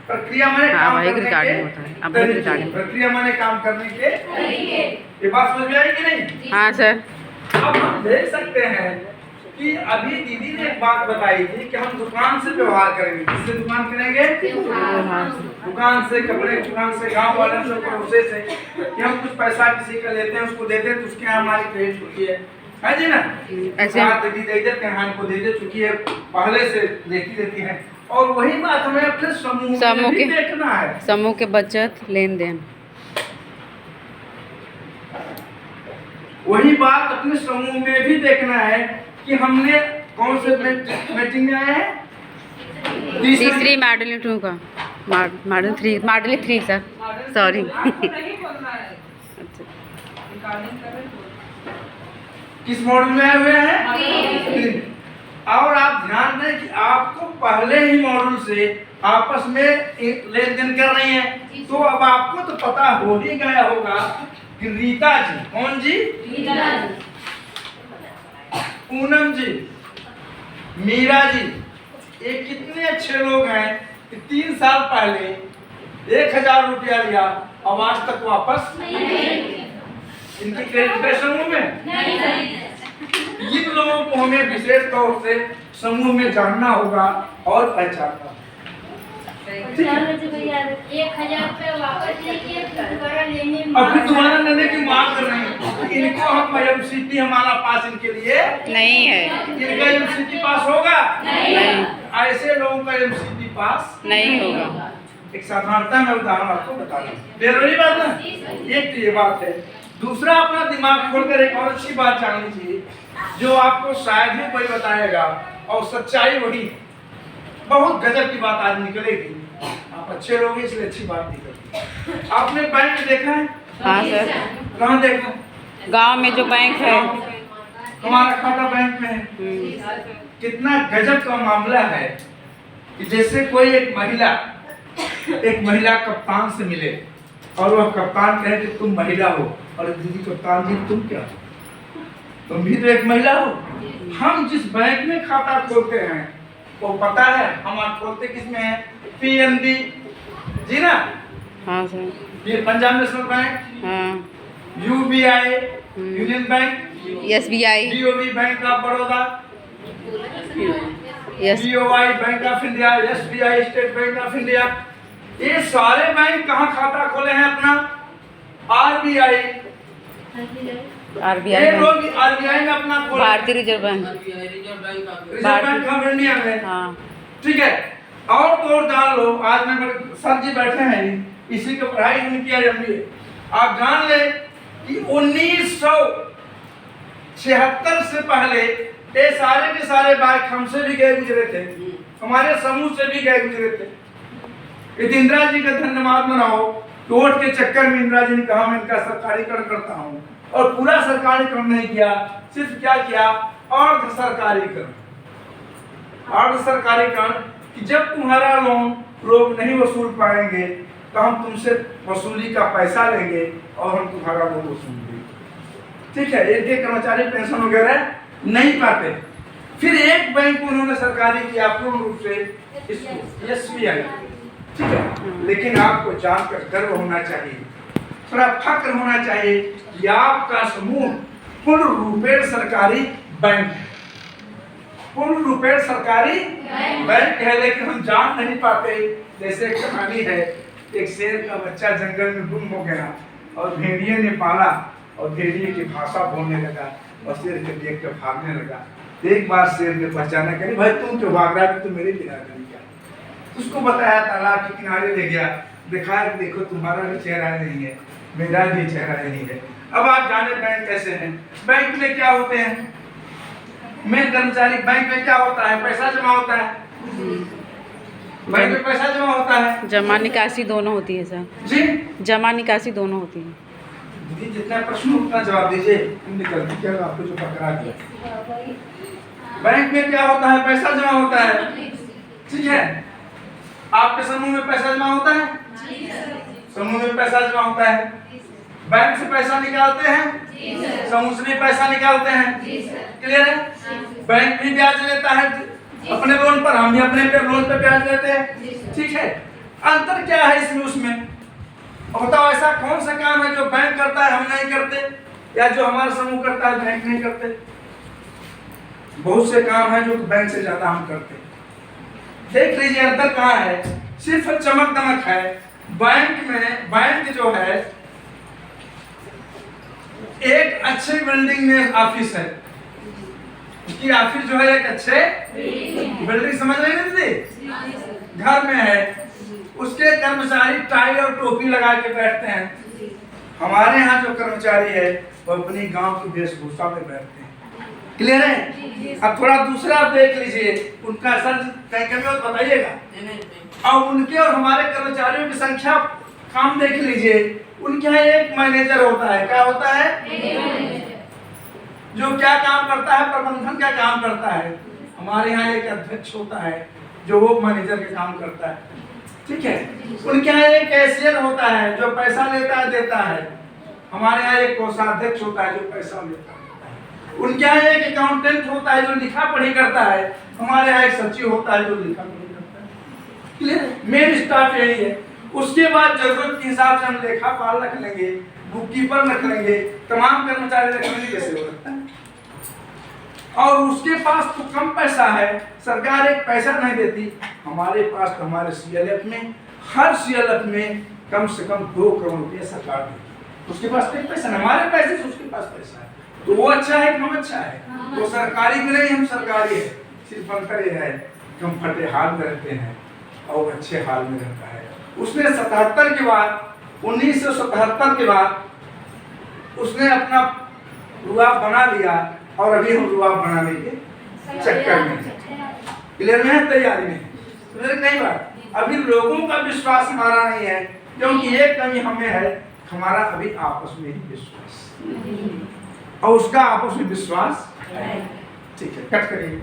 प्रक्रिया माने हाँ काम भाई करने रिकॉर्डिंग के होता है, अब भाई रिकॉर्डिंग। प्रक्रिया माने काम करने के। ये बात समझ में आई कि नहीं? हाँ सर। अब हम देख सकते हैं कि अभी दीदी ने एक बात बताई थी कि हम दुकान से व्यवहार करेंगे। किससे दुकान करेंगे? दुकान से, कपड़े की दुकान से, गांव वालों से, पड़ोसे से, कि हम कुछ पैसा किसी का लेते हैं, उसको देते हैं तो उसके यहाँ हमारी क्रेडिट होती है जी ना? ऐसे दीदी दे देते हैं, हमको दे दे, चूंकि पहले से लेती रहती है। और वही बात हमें अपने समूह में भी देखना है। समूह के बचत लेन देन, वही बात अपने समूह में भी देखना है कि हमने कौन से मीटिंग में आए हैं? तीसरी मॉडल 2 का मॉडल 3 सर, सॉरी। किस मॉडल में आए हुए हैं? और आप ध्यान दें कि आपको पहले ही मॉडल से आपस में लेन देन कर रही हैं, तो अब आपको तो पता हो ही गया होगा कि रीता जी, कौन जी? पूनम जी, मीरा जी, ये कितने अच्छे लोग हैं कि 3 साल पहले 1000 रुपया लिया और आज तक वापस इनकी क्रेडिट समूह में। इन लोगों को हमें विशेष तौर से समूह में जानना होगा और पहचानना। 1000 रुपये वापस लीजिए, दोबारा लेने अब फिर दोबारा लेने की मांग कर रहे हैं। इनको हम एमसीपी हमारा पास इनके लिए नहीं है। इनका एमसीपी पास होगा? नहीं, ऐसे लोगों का एमसीपी पास नहीं होगा। एक साधारणता में उदाहरण आपको बता दूं, जरूरी बात ना, एक तो ये बात है। दूसरा, अपना दिमाग खोलकर एक और अच्छी बात जाननी चाहिए जो आपको शायद ही कोई बताएगा और सच्चाई वही। बहुत गजब की बात आज निकलेगी। आप अच्छे लोग हैं इसलिए अच्छी बात निकलेगी। आपने बैंक देखा है? हाँ सर। कहाँ देखा? गांव में जो बैंक है, हमारा खाता बैंक में है। कितना गजब का मामला है कि जैसे कोई एक महिला कप्तान से मिले और वह कप्तान कहे कि तुम महिला हो, और दीदी कप्तान जी तुम क्या हो? तुम भी तो एक महिला हो। हम जिस बैंक में खाता खोलते हैं वो पता है हम खोलते किसमें है? पीएनबी जी ना? हाँ सर। ये पंजाब नेशनल बैंक, हाँ, UBI union bank, SBI, BOB bank of Baroda, yes, BOI bank of India, SBI state bank of India. ये सारे बैंक कहाँ खाता खोले हैं अपना? आरबीआई। RBI, ये लोग आरबीआई में अपना खोले, भारतीय reserve bank. Reserve bank of India में। हाँ, ठीक है। और तो और जान लो, आज मैं सर जी बैठे हैं, इसी की पढ़ाई हमने किया MBA। आप जान ले कि 1976 से पहले ये सारे के सारे बैंक हमसे भी गए गुजरे थे, हमारे समूह से भी गए गुजरे थे। इंदिरा जी का धन्यवाद मनाओ, वोट के चक्कर में इंदिरा जी ने कहा मैं इनका सरकारीकरण करता हूँ, और पूरा सरकारीकरण नहीं किया, सिर्फ क्या किया? अर्ध सरकारीकरण। अर्ध सरकारीकरण कि जब तुम्हारा लोन लोग नहीं वसूल पाएंगे तो हम तुमसे वसूली का पैसा लेंगे और हम तुम्हारा लोन वसूल देंगे। ठीक है। एक कर्मचारी पेंशन वगैरह नहीं पाते। फिर एक बैंक उन्होंने सरकारी किया पूर्ण रूप से, SBI। ठीक है। लेकिन आपको जानकर गर्व होना चाहिए, थोड़ा फक्र होना चाहिए कि आपका समूह पूर्ण रूपेण सरकारी बैंक है। पूर्ण रूपेण सरकारी बैंक है। लेकिन हम जान नहीं पाते। जैसे एक कहानी है, एक शेर का बच्चा जंगल में गुम हो गया और भेड़िए ने पाला और भेड़िए की भाषा बोलने लगा और शेर के देख कर भागने लगा। एक बार शेर ने पहचाना, कही भाई तुम क्यों भाग रहा है? तो मेरे बिरादरी क्या? उसको बताया, तालाब के किनारे ले गया, दिखाया कि देखो तुम्हारा भी चेहरा नहीं है, मेरा भी चेहरा नहीं है। अब आप जाने बैंक कैसे हैं? बैंक में क्या होते हैं? मैं कर्मचारी, बैंक में क्या होता है? पैसा जमा होता है। बैंक में पैसा जमा होता है, जमा निकासी दोनों होती है सर जी। जमा निकासी दोनों होती है। दीदी जितना प्रश्न उतना जवाब दीजिए, निकलती क्या आपको जो पकड़ा दिया। बैंक में क्या होता है? पैसा जमा होता है। ठीक है। आपके समूह में पैसा जमा होता है? समूह में पैसा जमा होता है। बैंक से पैसा निकालते हैं, समूह से भी पैसा निकालते हैं। क्लियर है? बैंक भी ब्याज लेता है अपने लोन पर, हम भी अपने लोन पर ब्याज लेते हैं। ठीक है। अंतर क्या है इसमें उसमें? और बताओ ऐसा कौन सा काम है जो बैंक करता है हम नहीं करते, या जो हमारा समूह करता है बैंक नहीं करते? बहुत से काम है जो बैंक से ज्यादा हम करते हैं। देख लीजिए अंतर कहाँ है, सिर्फ चमक दमक है। बैंक में, बैंक जो है एक अच्छे बिल्डिंग में ऑफिस है, उसकी ऑफिस जो है एक अच्छे बिल्डिंग, समझ रहे हैं दीदी, घर में है, उसके कर्मचारी टाई और टोपी लगा के बैठते हैं। हमारे यहाँ जो कर्मचारी है वो अपनी गांव की वेशभूषा में बैठते हैं। क्लियर है? अब थोड़ा दूसरा आप देख लीजिए, उनका सर कहीं कमी हो तो बताइएगा। और उनके और हमारे कर्मचारियों की संख्या काम देख लीजिए। उनके यहाँ एक मैनेजर होता है, क्या होता है? जो क्या काम करता है? प्रबंधन का काम करता है। हमारे यहाँ एक अध्यक्ष होता है जो वो मैनेजर का काम करता है, ठीक है। उनके यहाँ एक कैशियर होता है जो पैसा लेता है देता है। हमारे यहाँ एक कोषाध्यक्ष होता है जो पैसा लेता है। उनके यहाँ एक अकाउंटेंट होता है जो लिखा पढ़ी करता है। हमारे यहाँ एक सचिव होता है जो लिखा पढ़ी करता है। क्लियर? मेन स्टाफ यही है। उसके बाद जरूरत के हिसाब से हम लेखापाल रख लेंगे, बुक कीपर रख लेंगे, तमाम कर्मचारी रख लेंगे, कैसे हो सकता है? और उसके पास तो कम पैसा है, सरकार एक पैसा नहीं देती। हमारे पास तो हमारे CLF में, हर CLF में कम से कम 2 करोड़ रुपया सरकार देती। उसके पास एक पैसा नहीं, हमारे पैसे से उसके पास पैसा है। तो वो अच्छा है कि हम अच्छा है? वो सरकारी में नहीं, हम सरकारी है। सिर्फ अंतर ये है कि हम फटे हाल में रहते हैं और अच्छे हाल में रहता है। उसने 77 के बाद, 1977 के बाद उसने अपना रुआब बना लिया और अभी हम रुआब बनाने के चक्कर में, क्लियर में है, तैयारी में। नहीं बात, अभी लोगों का विश्वास हमारा नहीं है, क्योंकि एक कमी हमें है, हमारा अभी आपस में ही विश्वास, और उसका आपस में विश्वास, ठीक है, कट करिए।